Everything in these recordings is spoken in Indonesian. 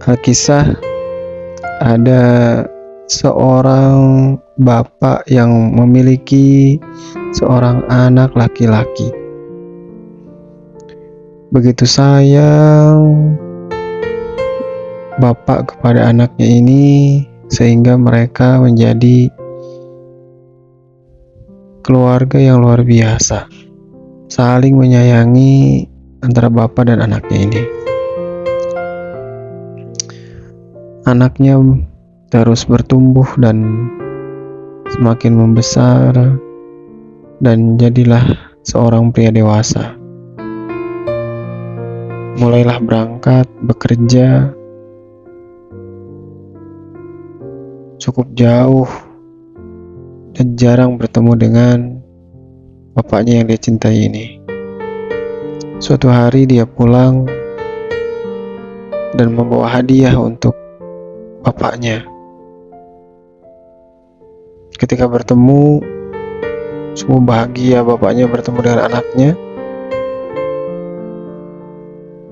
Alkisah ada seorang bapak yang memiliki seorang anak laki-laki. Begitu sayang bapak kepada anaknya ini sehingga mereka menjadi keluarga yang luar biasa, saling menyayangi antara bapak dan anaknya ini. Anaknya terus bertumbuh dan semakin membesar dan jadilah seorang pria dewasa. Mulailah berangkat bekerja cukup jauh dan jarang bertemu dengan bapaknya yang dia cintai ini. Suatu hari dia pulang dan membawa hadiah untuk bapaknya. Ketika bertemu, sungguh bahagia bapaknya bertemu dengan anaknya.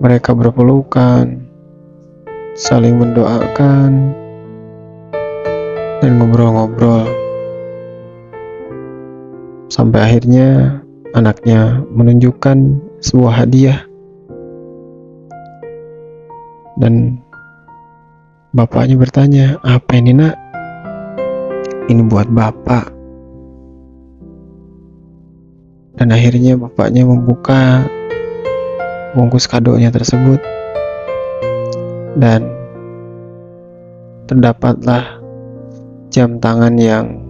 Mereka berpelukan, saling mendoakan, dan ngobrol-ngobrol. Sampai akhirnya anaknya menunjukkan sebuah hadiah. Dan bapaknya bertanya, "Apa ini, Nak?" "Ini buat Bapak." Dan akhirnya bapaknya membuka bungkus kadonya tersebut dan terdapatlah jam tangan yang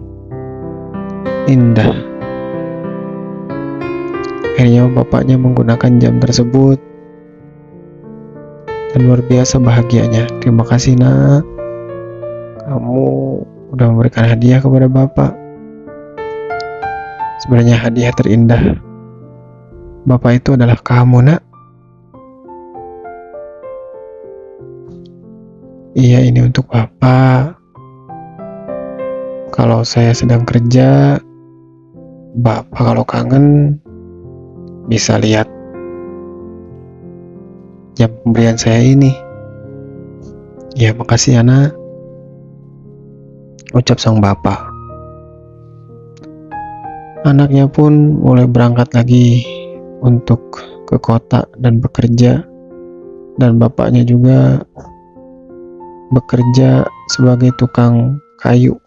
indah. Akhirnya bapaknya menggunakan jam tersebut dan luar biasa bahagianya. "Terima kasih, Nak, kamu udah memberikan hadiah kepada Bapak." Sebenarnya hadiah terindah Bapak itu adalah kamu, Nak. "Iya, ini untuk Bapak. Kalau saya sedang kerja, Bapak kalau kangen bisa lihat jam pemberian saya ini." "Ya, makasih ya, Nak," ucap sang bapak. Anaknya pun mulai berangkat lagi untuk ke kota dan bekerja, dan bapaknya juga bekerja sebagai tukang kayu.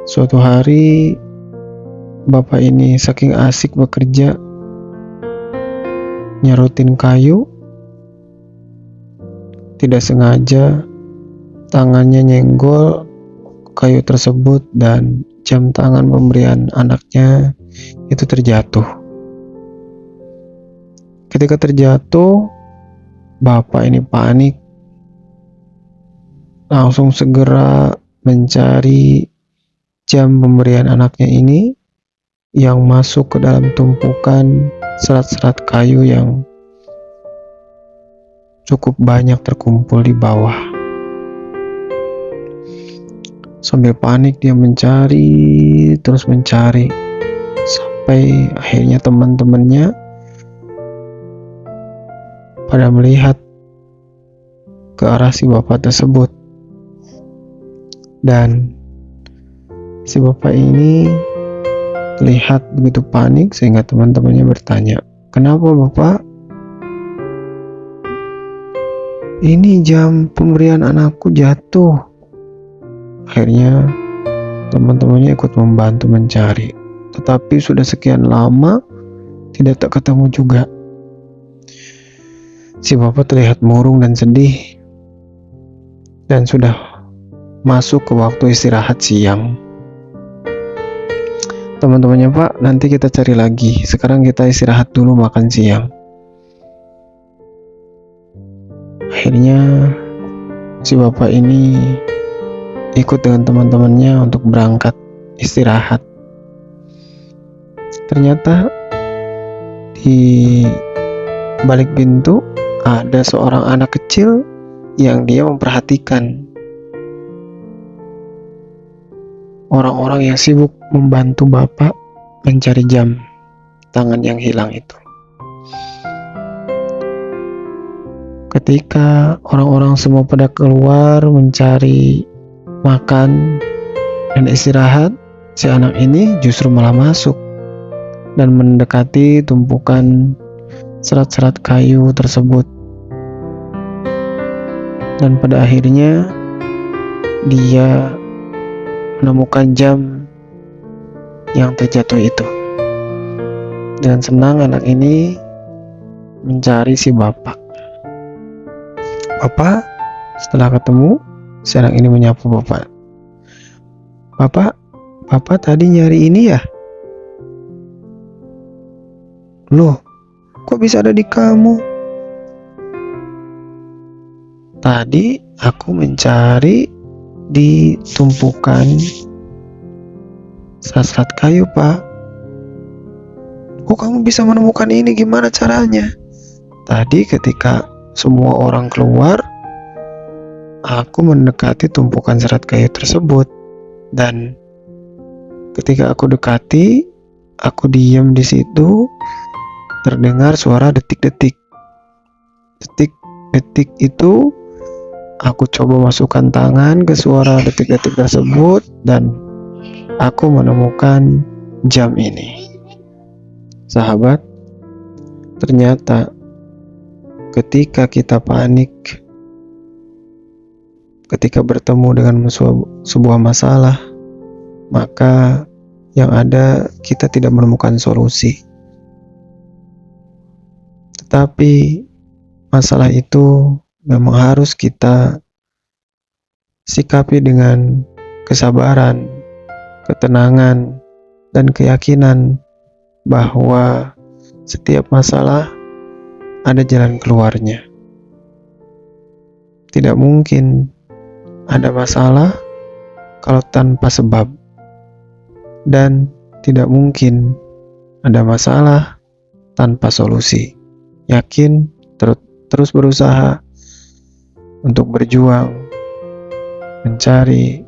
Suatu hari bapak ini saking asik bekerja, nyerutin kayu, tidak sengaja tangannya nyenggol kayu tersebut dan jam tangan pemberian anaknya itu terjatuh. Ketika terjatuh, bapak ini panik, langsung segera mencari jam pemberian anaknya ini yang masuk ke dalam tumpukan serat-serat kayu yang cukup banyak terkumpul di bawah. Sambil panik dia mencari, terus mencari, sampai akhirnya teman-temannya pada melihat ke arah si bapak tersebut. Dan si bapak ini terlihat begitu panik sehingga teman-temannya bertanya, "Kenapa Bapak?" "Ini jam pemberian anakku jatuh." Akhirnya teman-temannya ikut membantu mencari, tetapi sudah sekian lama tidak ketemu juga. Si bapak terlihat murung dan sedih, dan sudah masuk ke waktu istirahat siang. Teman-temannya, "Pak, nanti kita cari lagi. Sekarang kita istirahat dulu makan siang." Akhirnya si bapak ini ikut dengan teman-temannya untuk berangkat istirahat. Ternyata di balik pintu ada seorang anak kecil yang dia memperhatikan orang-orang yang sibuk membantu bapak mencari jam tangan yang hilang itu. Ketika orang-orang semua pada keluar mencari makan dan istirahat, si anak ini justru malah masuk dan mendekati tumpukan serat-serat kayu tersebut. Dan pada akhirnya dia menemukan jam yang terjatuh itu. Dengan senang anak ini mencari si bapak. Bapak, setelah ketemu, si anak ini menyapu bapak. Bapak tadi nyari ini ya? Loh, kok bisa ada di kamu? Tadi aku mencari di tumpukan serat-serat kayu, Pak. Kok kamu bisa menemukan ini? Gimana caranya? Tadi ketika semua orang keluar, aku mendekati tumpukan serat kayu tersebut. Dan ketika aku dekati, aku diam di situ, terdengar suara detik-detik. Detik-detik itu aku coba masukkan tangan ke suara detik-detik tersebut dan aku menemukan jam ini. Sahabat, ternyata ketika kita panik, ketika bertemu dengan sebuah masalah, maka yang ada kita tidak menemukan solusi. Tetapi masalah itu memang harus kita sikapi dengan kesabaran, ketenangan, dan keyakinan bahwa setiap masalah ada jalan keluarnya. Tidak mungkin ada masalah kalau tanpa sebab, dan tidak mungkin ada masalah tanpa solusi. Yakin, terus berusaha untuk berjuang mencari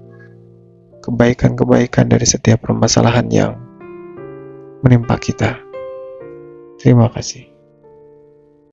kebaikan-kebaikan dari setiap permasalahan yang menimpa kita. Terima kasih.